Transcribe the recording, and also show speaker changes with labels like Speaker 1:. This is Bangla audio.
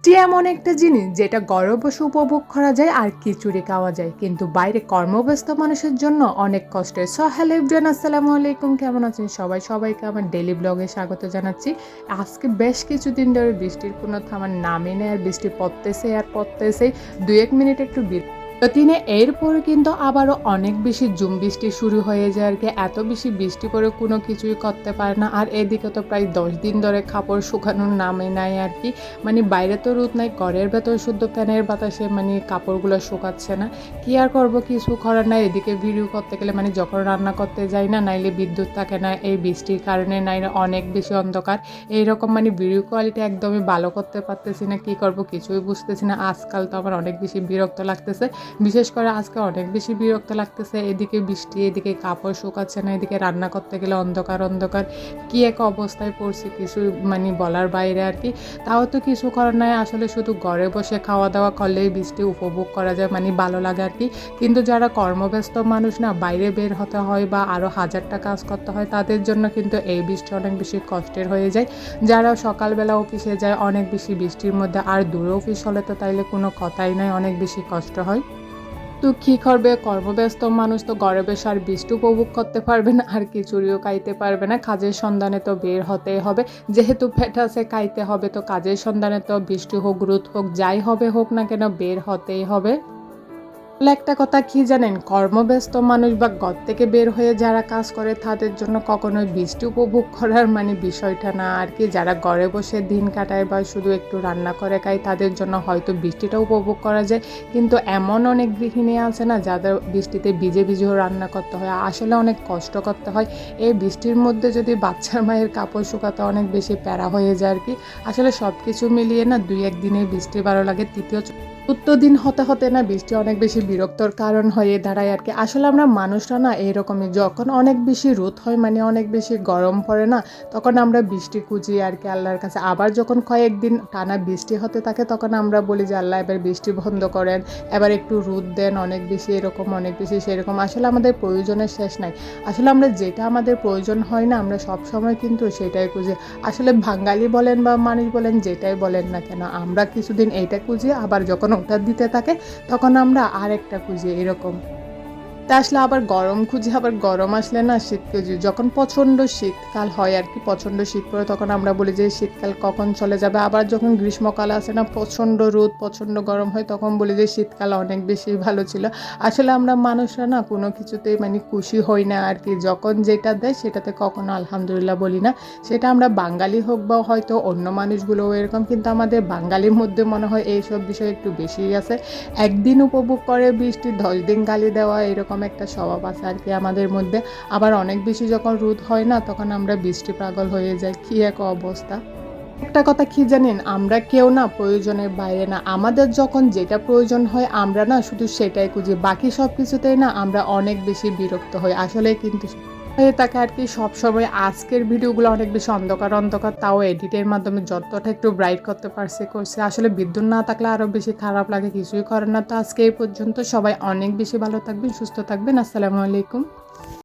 Speaker 1: বৃষ্টি এমন একটা জিনিস যেটা ঘরে বসে উপভোগ করা যায় আর খিচুড়ি খাওয়া যায়, কিন্তু বাইরে কর্মব্যস্ত মানুষের জন্য অনেক কষ্টের। সো হ্যালো এভরিওয়ান, আসসালামু আলাইকুম, কেমন আছেন সবাই? সবাইকে আমার ডেইলি ব্লগে স্বাগত জানাচ্ছি। আজকে বেশ কিছুদিন ধরে বৃষ্টির কোনো থামার নামই নেই, আর বৃষ্টি পড়তেছে আর পড়তেছে। 2-1 মিনিট একটু তো এরপরে কিন্তু আবারও অনেক বেশি ঝুম বৃষ্টি শুরু হয়ে যায় আর কি। এত বেশি বৃষ্টি পরে কোনো কিছুই করতে পারে না। আর এদিকে তো প্রায় 10 দিন ধরে কাপড় শুকানোর নামে নাই আর কি। মানে বাইরে তো রোদ নাই, ঘরের ভেতর শুদ্ধ ফ্যানের বাতাসে মানে কাপড়গুলো শুকাচ্ছে না। কি আর করবো, কিছু করার নাই। এদিকে ভিডিও করতে গেলে মানে যখন রান্না করতে যাই না, নাইলে বিদ্যুৎ থাকে না এই বৃষ্টির কারণে, নাইলে অনেক বেশি অন্ধকার। এইরকম মানে ভিডিও কোয়ালিটি একদমই ভালো করতে পারতেছি না। কি করব কিছুই বুঝতেছি না। আজকাল তো আমার অনেক বেশি বিরক্ত লাগতেছে। বিশেষ করে আজকে অনেক বেশি বিরক্ত লাগতেছে। এদিকে বৃষ্টি, এদিকে কাপড় শুকাচ্ছে না, এদিকে রান্না করতে গেলে অন্ধকার অন্ধকার। কি এক অবস্থায় পড়ছি, কিছু মানে বলার বাইরে আর কি। তাও তো কিছু করার নাই, আসলে শুধু ঘরে বসে খাওয়া দাওয়া করলেই বৃষ্টি উপভোগ করা যায়, মানে ভালো লাগে আর কি। কিন্তু যারা কর্মব্যস্ত মানুষ না, বাইরে বের হতে হয় বা আরও হাজারটা কাজ করতে হয়, তাদের জন্য কিন্তু এই বৃষ্টি অনেক বেশি কষ্টের হয়ে যায়। যারা সকালবেলা অফিসে যায় অনেক বেশি বৃষ্টির মধ্যে, আর দূরে অফিস হলে তো তাইলে কোনো কথাই নাই, অনেক বেশি কষ্ট হয়। তো কী করবে, কর্মব্যস্ত মানুষ তো ঘরে বসে আর বৃষ্টি উপভোগ করতে পারবে না, আর খিচুড়িও খাইতে পারবে না। কাজের সন্ধানে তো বের হতেই হবে, যেহেতু পেট আছে খাইতে হবে। তো কাজের সন্ধানে তো বৃষ্টি হোক রোদ হোক যাই হবে হোক না কেন, বের হতেই হবে। আসলে একটা কথা কি জানেন, কর্মব্যস্ত মানুষ বা ঘর থেকে বের হয়ে যারা কাজ করে তাদের জন্য কখনোই বৃষ্টি উপভোগ করার মানে বিষয়টা না আর কি। যারা ঘরে বসে দিন কাটায় বা শুধু একটু রান্না করে খায়, তাদের জন্য হয়তো বৃষ্টিটা উপভোগ করা যায়। কিন্তু এমন অনেক গৃহিণী আছে না, যাদের বৃষ্টিতে ভিজে ভিজেও রান্না করতে হয়, আসলে অনেক কষ্ট করতে হয়। এই বৃষ্টির মধ্যে যদি বাচ্চার মায়ের কাপড় শুকাতে অনেক বেশি প্যারা হয়ে যায় আর কি। আসলে সব কিছু মিলিয়ে না 2-1 দিনের বৃষ্টি ভালো লাগে, তৃতীয় চতুর্থ দিন হতে হতে না বৃষ্টি অনেক বেশি বিরক্তর কারণ হয়ে দাঁড়ায় আর কি। আসলে আমরা মানুষরা না এইরকমই, যখন অনেক বেশি রোদ হয় মানে অনেক বেশি গরম পড়ে না, তখন আমরা বৃষ্টি খুঁজি আর কি আল্লাহর কাছে। আবার যখন কয়েকদিন টানা বৃষ্টি হতে থাকে, তখন আমরা বলি যে আল্লাহ এবার বৃষ্টি বন্ধ করেন, এবার একটু রোদ দেন, অনেক বেশি এরকম অনেক বেশি সেরকম। আসলে আমাদের প্রয়োজনের শেষ নাই। আসলে আমরা যেটা আমাদের প্রয়োজন হয় না, আমরা সব সময় কিন্তু সেটাই খুঁজি। আসলে বাঙালি বলেন বা মানুষ বলেন, যেটাই বলেন না কেন, আমরা কিছুদিন এইটা খুঁজি, আবার যখন ওটা দিতে থাকে তখন আমরা আরেকটা খুঁজি, এরকম। তা আসলে আবার গরম খুঁজি, আবার গরম আসলে না শীত খুঁজি। যখন প্রচণ্ড শীতকাল হয় আর কি, প্রচণ্ড শীত পড়ে, তখন আমরা বলি যে শীতকাল কখন চলে যাবে। আবার যখন গ্রীষ্মকাল আসে না, প্রচণ্ড রোদ প্রচণ্ড গরম হয়, তখন বলি যে শীতকাল অনেক বেশি ভালো ছিল। আসলে আমরা মানুষরা না কোনো কিছুতেই মানে খুশি হই না আর কি। যখন যেটা দেয় সেটাতে কখনো আলহামদুলিল্লাহ বলি না। সেটা আমরা বাঙালি হোক বা হয়তো অন্য মানুষগুলোও এরকম, কিন্তু আমাদের বাঙালির মধ্যে মনে হয় এইসব বিষয় একটু বেশিই আছে। একদিন উপভোগ করে বৃষ্টি 10 দিন গালি দেওয়া, এরকম একটা স্বভাব আছে আর কি আমাদের মধ্যে। আবার অনেক বেশি যখন রোদ হয় না, তখন আমরা বৃষ্টি পাগল হয়ে যাই। কি এক অবস্থা। একটা কথা কি জানেন, আমরা কেউ না প্রয়োজনের বাইরে না। আমাদের যখন যেটা প্রয়োজন হয় আমরা না শুধু সেটাই খুঁজি, বাকি সব কিছুতেই না আমরা অনেক বেশি বিরক্ত হই আসলে। কিন্তু হয়ে থাকে আর কি সবসময়। আজকের ভিডিওগুলো অনেক বেশি অন্ধকার অন্ধকার, তাও এডিটের মাধ্যমে যতটা একটু ব্রাইট করতে পারছি করছে। আসলে বিদ্যুৎ না থাকলে আরও বেশি খারাপ লাগে, কিছুই করেন না। তো আজকে এই পর্যন্ত, সবাই অনেক বেশি ভালো থাকবেন, সুস্থ থাকবেন। আসসালামু আলাইকুম।